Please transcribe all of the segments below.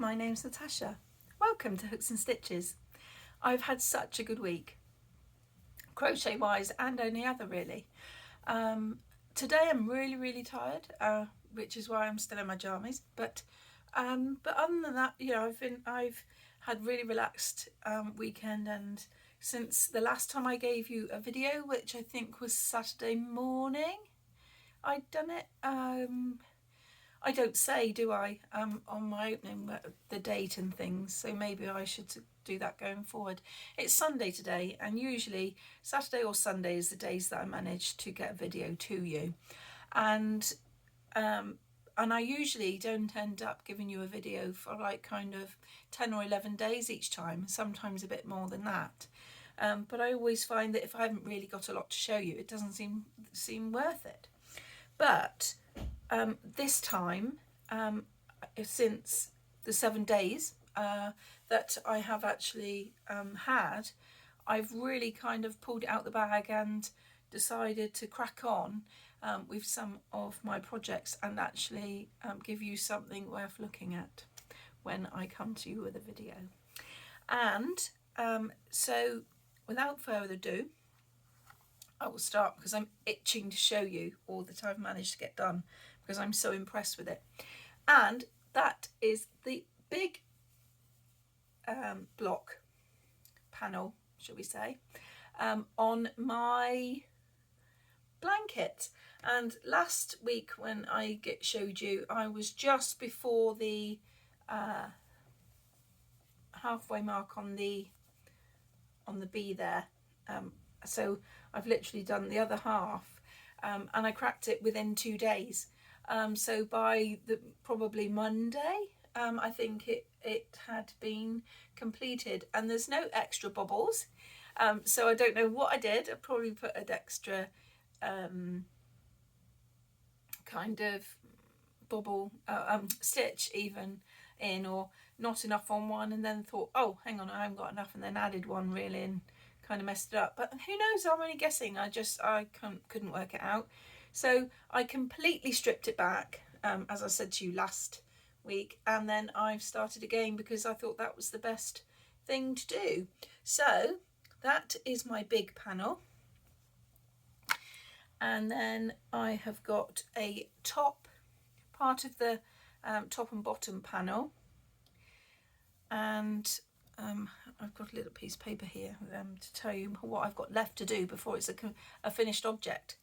my name's Natasha. Welcome to Hooks and Stitches. I've had such a good week, crochet wise and any other really. Today I'm really tired, which is why I'm still in my jammies. But other than that, you know, I've had really relaxed weekend, and since the last time I gave you a video, which I think was Saturday morning, I'd done it. I don't say, do I, on my opening, the date and things, so maybe I should do that going forward. It's Sunday today, and usually Saturday or Sunday is the days that I manage to get a video to you, and I usually don't end up giving you a video for like kind of 10 or 11 days each time, sometimes a bit more than that. But I always find that if I haven't really got a lot to show you, it doesn't seem worth it. But this time, since the 7 days that I have actually had, I've really kind of pulled it out the bag and decided to crack on with some of my projects and actually give you something worth looking at when I come to you with a video. And so without further ado, I will start because I'm itching to show you all that I've managed to get done, because I'm so impressed with it. And that is the big block panel, shall we say, on my blanket. And last week when I showed you, I was just before the halfway mark on the bee there. So I've literally done the other half, and I cracked it within 2 days. So by probably Monday, I think it had been completed, and there's no extra bobbles. So I don't know what I did. I probably put an extra kind of bobble stitch even in, or not enough on one, and then thought, oh, hang on, I haven't got enough, and then added one really and kind of messed it up. But who knows, I'm only guessing. I couldn't work it out. So I completely stripped it back, as I said to you last week, and then I've started again because I thought that was the best thing to do. So that is my big panel, and then I have got a top part of the top and bottom panel, and I've got a little piece of paper here to tell you what I've got left to do before it's a finished object.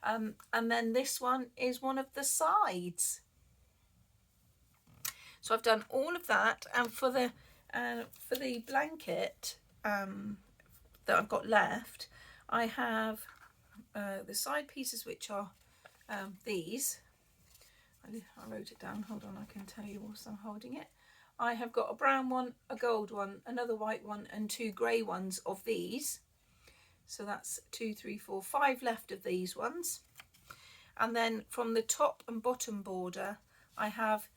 And then this one is one of the sides. So I've done all of that, and for the blanket that I've got left, I have the side pieces, which are these. I wrote it down. Hold on, I can tell you whilst I'm holding it. I have got a brown one, a gold one, another white one, and 2 grey ones of these. So that's 2, 3, 4, 5 left of these ones. And then from the top and bottom border, I have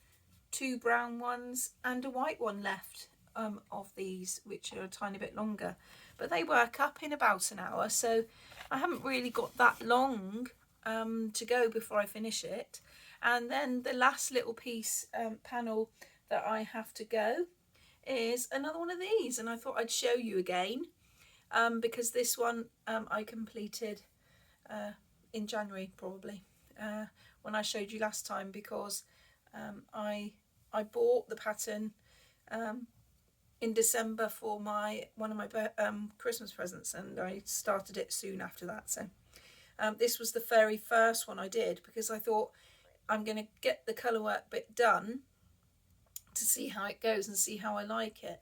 2 brown ones and a white one left of these, which are a tiny bit longer. But they work up in about an hour, so I haven't really got that long to go before I finish it. And then the last little piece panel that I have to go is another one of these, and I thought I'd show you again because this one I completed in January probably, when I showed you last time, because I bought the pattern in December for one of my Christmas presents, and I started it soon after that. So this was the very first one I did, because I thought I'm going to get the colour work bit done to see how it goes and see how I like it.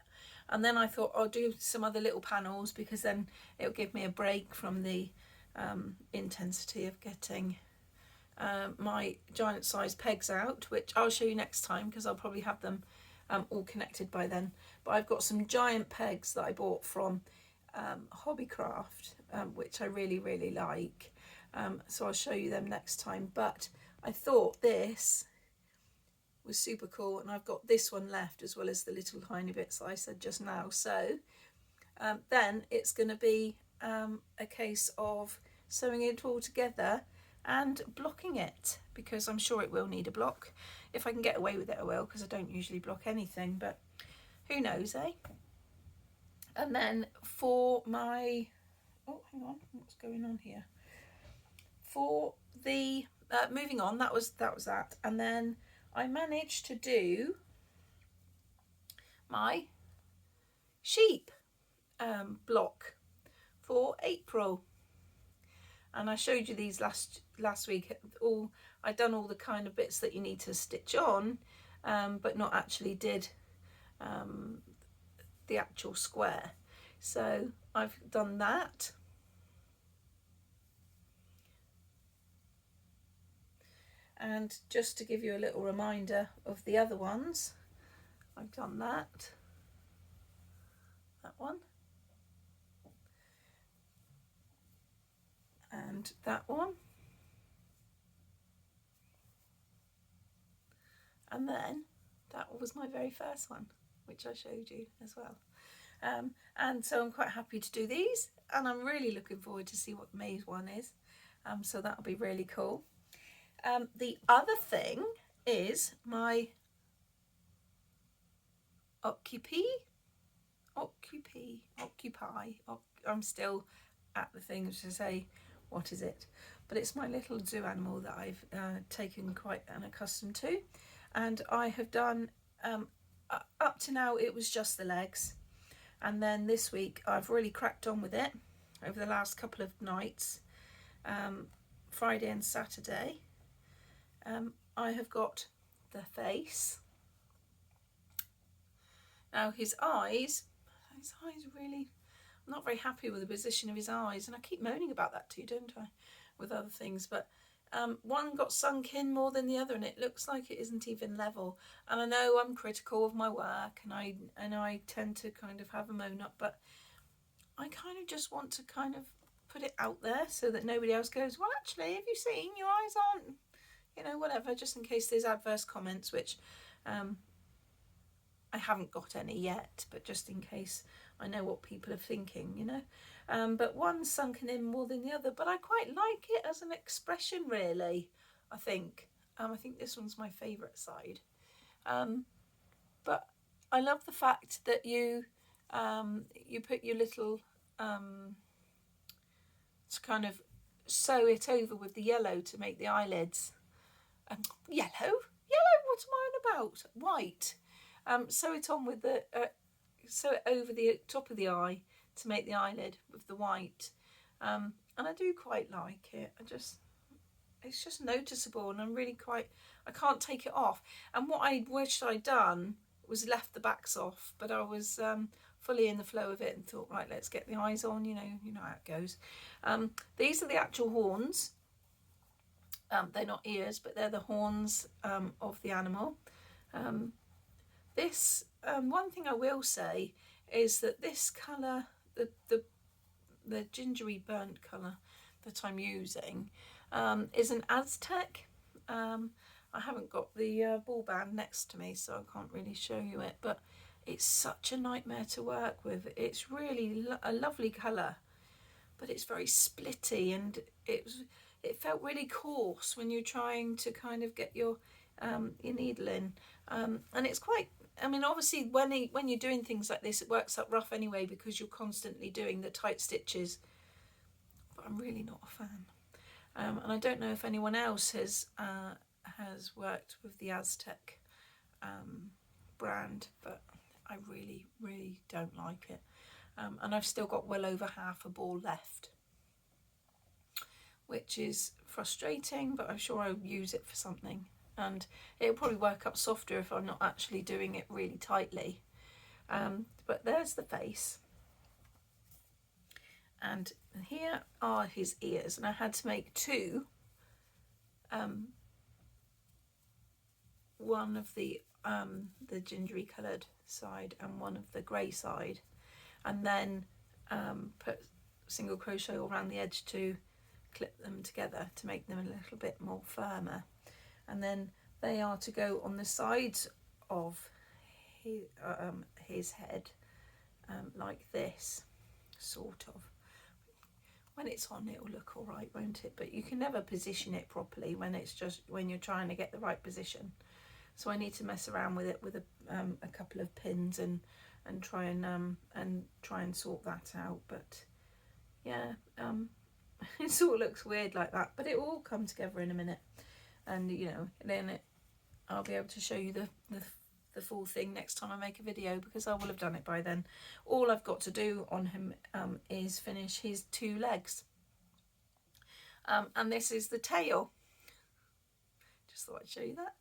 And then I thought I'll do some other little panels, because then it'll give me a break from the intensity of getting my giant size pegs out, which I'll show you next time because I'll probably have them all connected by then. But I've got some giant pegs that I bought from Hobbycraft, which I really like. So I'll show you them next time. But I thought this was super cool, and I've got this one left as well as the little tiny bits that I said just now. So then it's going to be a case of sewing it all together and blocking it because I'm sure it will need a block. If I can get away with it, I will, because I don't usually block anything, but who knows, eh? And then for my, oh, hang on, what's going on here? For the, moving on, that was that. And then I managed to do my sheep block for April. And I showed you these last week. I'd done all the kind of bits that you need to stitch on, but not actually did the actual square. So I've done that. And just to give you a little reminder of the other ones, I've done that one, and that one, and then that was my very first one, which I showed you as well. And so I'm quite happy to do these, and I'm really looking forward to see what May's one is. So that'll be really cool. The other thing is my Occupy. I'm still at the thing to say, what is it? But it's my little zoo animal that I've taken quite an accustomed to. And I have done, up to now, it was just the legs. And then this week, I've really cracked on with it over the last couple of nights, Friday and Saturday. I have got the face. Now his eyes really, I'm not very happy with the position of his eyes, and I keep moaning about that too, don't I, with other things, but one got sunk in more than the other, and it looks like it isn't even level. And I know I'm critical of my work, and I tend to kind of have a moan up, but I kind of just want to kind of put it out there so that nobody else goes, well, actually, have you seen, your eyes aren't, you know, whatever, just in case there's adverse comments, which I haven't got any yet, but just in case I know what people are thinking, you know. But one's sunken in more than the other, but I quite like it as an expression, really, I think. I think this one's my favourite side. But I love the fact that you put your little, to kind of sew it over with the yellow to make the eyelids. Yellow? What am I on about? White. Sew it on with the, sew it over the top of the eye to make the eyelid with the white. And I do quite like it. It's just noticeable, and I can't take it off. And what I wished I'd done was left the backs off, but I was fully in the flow of it and thought, right, let's get the eyes on, you know how it goes. These are the actual horns. They're not ears, but they're the horns of the animal. This one thing I will say is that this colour, the gingery burnt colour that I'm using, is an Aztec. I haven't got the ball band next to me, so I can't really show you it, but it's such a nightmare to work with. It's really a lovely colour, but it's very splitty, and it felt really coarse when you're trying to kind of get your needle in, and it's quite, I mean, obviously when you're doing things like this, it works up rough anyway because you're constantly doing the tight stitches, but I'm really not a fan. And I don't know if anyone else has worked with the Aztec brand, but I really, really don't like it. And I've still got well over half a ball left, which is frustrating, but I'm sure I'll use it for something. And it'll probably work up softer if I'm not actually doing it really tightly. But there's the face. And here are his ears, and I had to make two. One of the gingery coloured side and one of the grey side, and then put single crochet all around the edge to clip them together to make them a little bit more firmer. And then they are to go on the sides of his head, like this, sort of. when it's on it'll look all right, won't it? But you can never position it properly when it's just when you're trying to get the right position. So I need to mess around with it with a couple of pins and try and sort that out. But yeah, it sort of looks weird like that, but it will all come together in a minute, and you know, then I'll be able to show you the full thing next time I make a video, because I will have done it by then. All I've got to do on him is finish his 2 legs, and this is the tail. Just thought I'd show you that.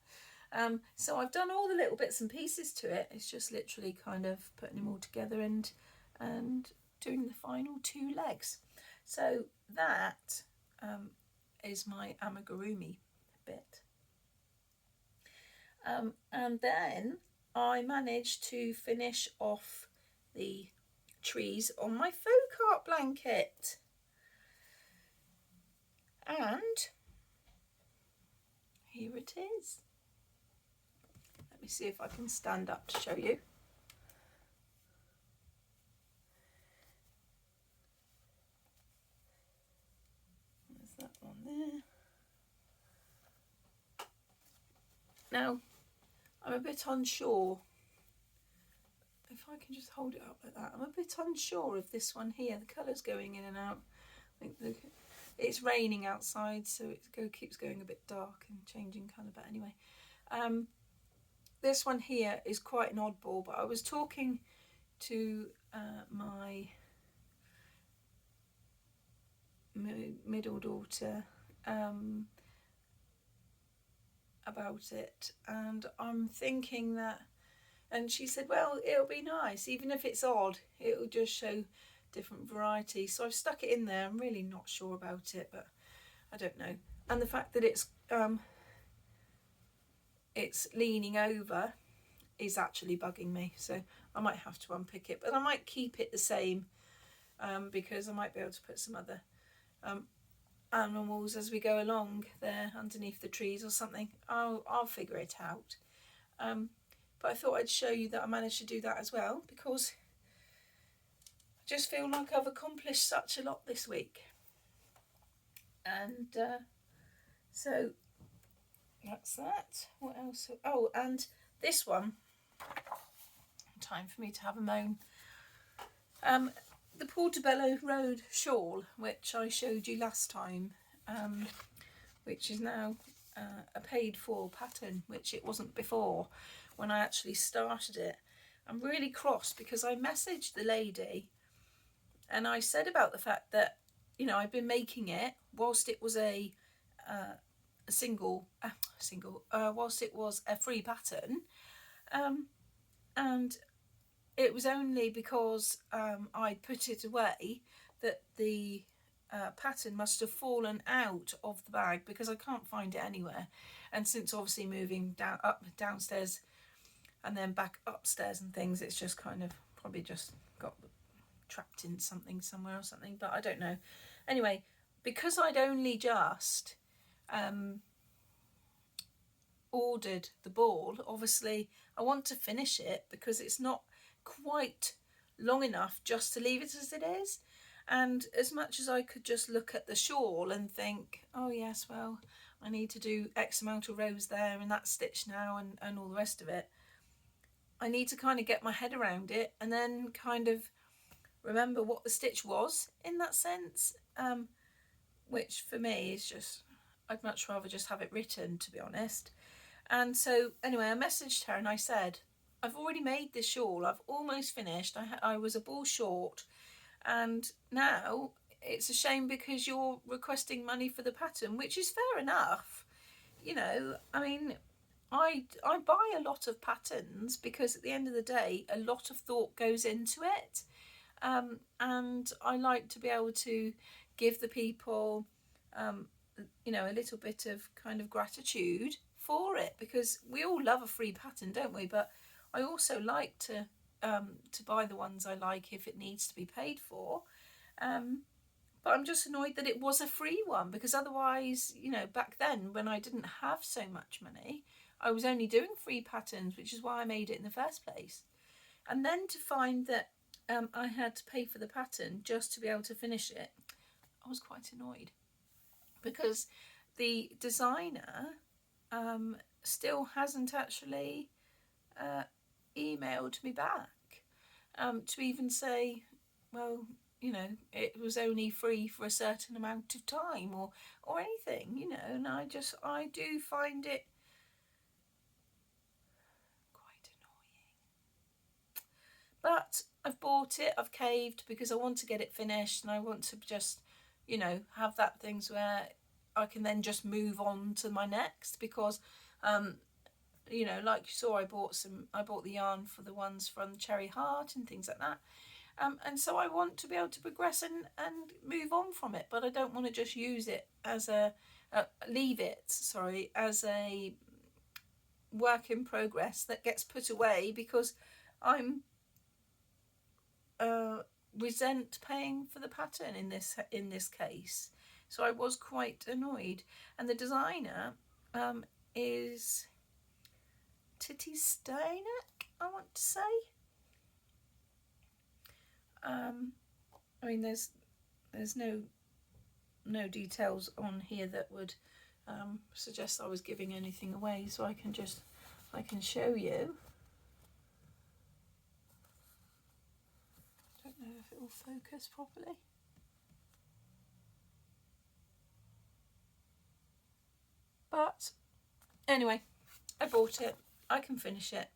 So I've done all the little bits and pieces to it. It's just literally kind of putting them all together and doing the final 2 legs. So that is my amigurumi bit. And then I managed to finish off the trees on my folk art blanket. And here it is. Let me see if I can stand up to show you. There's that one there. Now, I'm a bit unsure. If I can just hold it up like that. I'm a bit unsure of this one here. The colour's going in and out. I think it's raining outside, so it keeps going a bit dark and changing colour. But anyway, this one here is quite an oddball. But I was talking to my middle daughter about it, and I'm thinking that, and she said, well, it'll be nice, even if it's odd, it'll just show different variety. So I've stuck it in there. I'm really not sure about it, but I don't know. And the fact that it's leaning over is actually bugging me, so I might have to unpick it, but I might keep it the same, because I might be able to put some other animals as we go along there underneath the trees or something. I'll figure it out. But I thought I'd show you that I managed to do that as well, because I just feel like I've accomplished such a lot this week. And so that's that. What else? Oh, and this one, time for me to have a moan. The Portobello Road shawl, which I showed you last time, which is now a paid for pattern, which it wasn't before when I actually started it. I'm really cross because I messaged the lady and I said about the fact that, you know, I've been making it whilst it was a whilst it was a free pattern, and it was only because I put it away that the pattern must have fallen out of the bag, because I can't find it anywhere. And since obviously moving downstairs and then back upstairs and things, it's just kind of probably just got trapped in something somewhere or something, but I don't know. Anyway, because I'd only just ordered the ball, obviously I want to finish it because it's not quite long enough just to leave it as it is. And as much as I could just look at the shawl and think, oh yes, well, I need to do X amount of rows there and that stitch now and all the rest of it, I need to kind of get my head around it and then kind of remember what the stitch was in that sense, which for me is just, I'd much rather just have it written, to be honest. And so anyway, I messaged her and I said, I've already made this shawl, I've almost finished, I was a ball short, and now it's a shame because you're requesting money for the pattern, which is fair enough. You know, I mean, I buy a lot of patterns because at the end of the day, a lot of thought goes into it. And I like to be able to give the people, you know, a little bit of kind of gratitude for it, because we all love a free pattern, don't we? But I also like to buy the ones I like if it needs to be paid for. But I'm just annoyed that it was a free one, because otherwise, you know, back then when I didn't have so much money, I was only doing free patterns, which is why I made it in the first place. And then to find that I had to pay for the pattern just to be able to finish it, I was quite annoyed because the designer still hasn't actually emailed me back to even say, well, you know, it was only free for a certain amount of time or anything, you know. And I do find it quite annoying. But I've bought it, I've caved, because I want to get it finished, and I want to just, you know, have that things where I can then just move on to my next, because you know, like you saw, I bought the yarn for the ones from Cherry Heart and things like that. And so I want to be able to progress and move on from it, but I don't want to just use it as leave it, sorry, as a work in progress that gets put away because I'm resent paying for the pattern in this case. So I was quite annoyed, and the designer is Titty Steinek, I want to say. I mean, there's no details on here that would suggest I was giving anything away, so I can show you. I don't know if it will focus properly. But anyway, I bought it, I can finish it,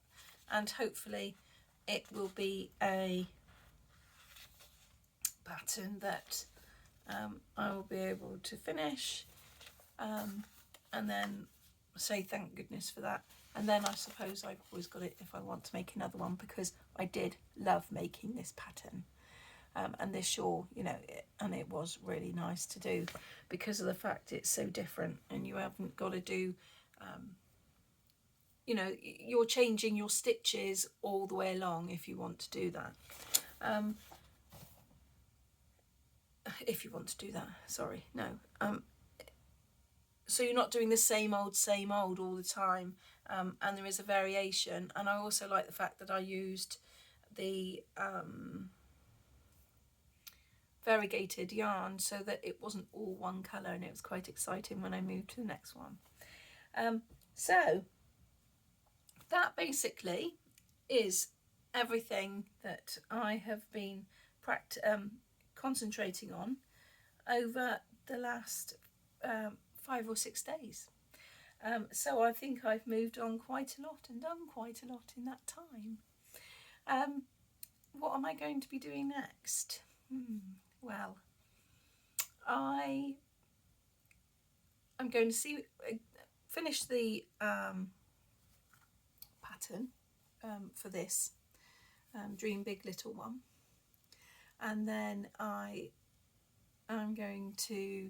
and hopefully it will be a pattern that I will be able to finish and then say thank goodness for that. And then I suppose I've always got it if I want to make another one, because I did love making this pattern and this shawl, you know, and it was really nice to do because of the fact it's so different, and you haven't got to do you know, you're changing your stitches all the way along if you want to do that. If you want to do that, sorry, no. So you're not doing the same old all the time, and there is a variation. And I also like the fact that I used the variegated yarn so that it wasn't all one colour, and it was quite exciting when I moved to the next one. So that basically is everything that I have been concentrating on over the last 5 or 6 days. So I think I've moved on quite a lot and done quite a lot in that time. What am I going to be doing next? Well, I'm going to finish the pattern for this Dream Big Little one, and then I'm going to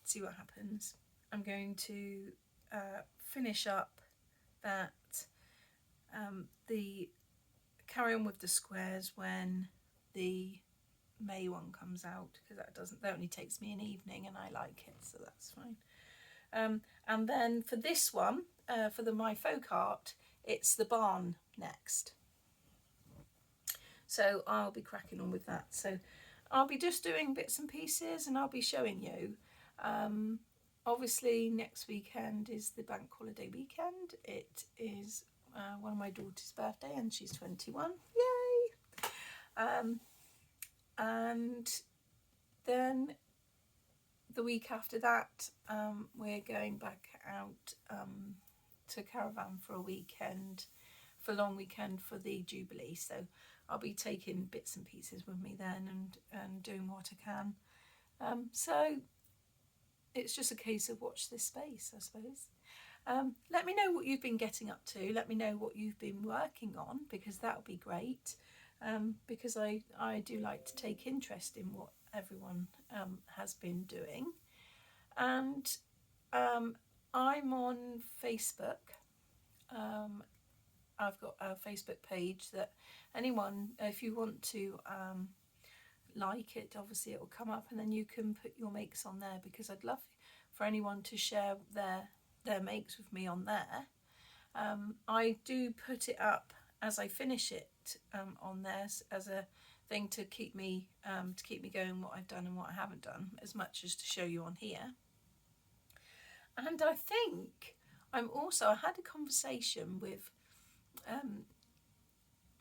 see what happens. I'm going to finish up that the carry on with the squares when the May one comes out, because that only takes me an evening and I like it, so that's fine. And then for this one, for the My Folk Art, it's the barn next. So I'll be cracking on with that. So I'll be just doing bits and pieces, and I'll be showing you. Obviously next weekend is the bank holiday weekend. It is one of my daughter's birthday, and she's 21. Yay! And then the week after that, we're going back out to Caravan for a weekend, for a long weekend for the Jubilee. So I'll be taking bits and pieces with me then, and doing what I can. So it's just a case of watch this space, I suppose. Let me know what you've been getting up to. Let me know what you've been working on, because that would be great. Because I do like to take interest in what everyone has been doing. And I'm on Facebook. I've got a Facebook page that anyone, if you want to like it, obviously it will come up, and then you can put your makes on there, because I'd love for anyone to share their makes with me on there. I do put it up as I finish it on there as thing to keep me going, what I've done and what I haven't done, as much as to show you on here. And I think I had a conversation with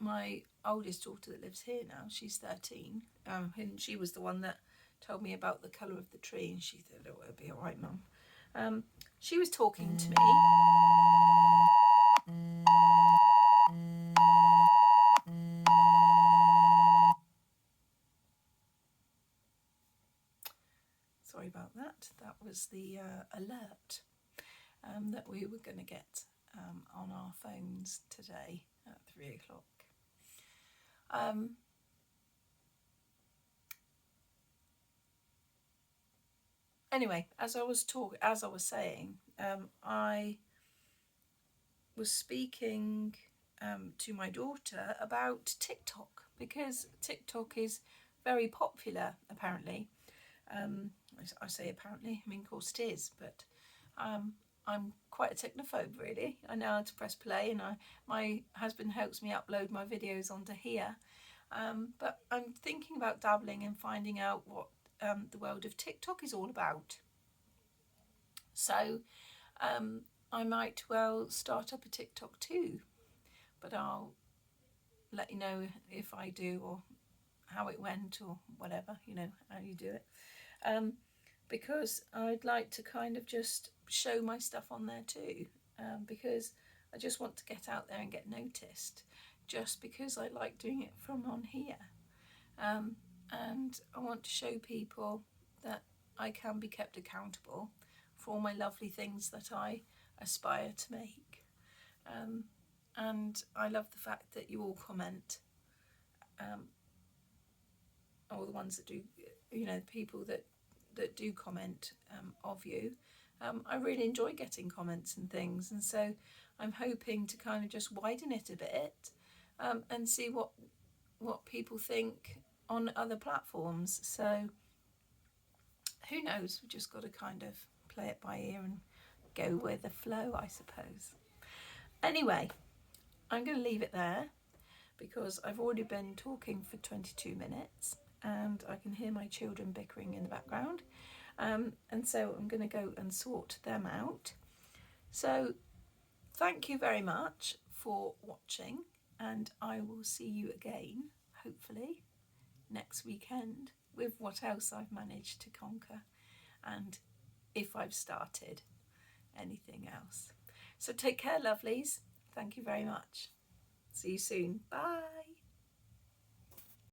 my oldest daughter that lives here now. She's 13, and she was the one that told me about the colour of the tree, and she thought, oh, it'll be all right, Mum. She was talking to me. Sorry about that. That was the alert that we were going to get on our phones today at 3 o'clock. Anyway, as I was saying, I was speaking to my daughter about TikTok, because TikTok is very popular apparently. I say apparently, I mean of course it is, but I'm quite a technophobe really. I know how to press play, and my husband helps me upload my videos onto here, but I'm thinking about dabbling and finding out what the world of TikTok is all about. So I might well start up a TikTok too, but I'll let you know if I do, or how it went, or whatever, you know, how you do it. Because I'd like to kind of just show my stuff on there too, because I just want to get out there and get noticed, just because I like doing it from on here. And I want to show people that I can be kept accountable for all my lovely things that I aspire to make. And I love the fact that you all comment, all the ones that do, you know, people that do comment of you. I really enjoy getting comments and things, and so I'm hoping to kind of just widen it a bit, and see what people think on other platforms. So who knows, we've just got to kind of play it by ear and go with the flow, I suppose. Anyway, I'm going to leave it there, because I've already been talking for 22 minutes and I can hear my children bickering in the background, and so I'm going to go and sort them out. So thank you very much for watching, and I will see you again, hopefully, next weekend with what else I've managed to conquer, and if I've started anything else. So take care, lovelies. Thank you very much. See you soon. Bye.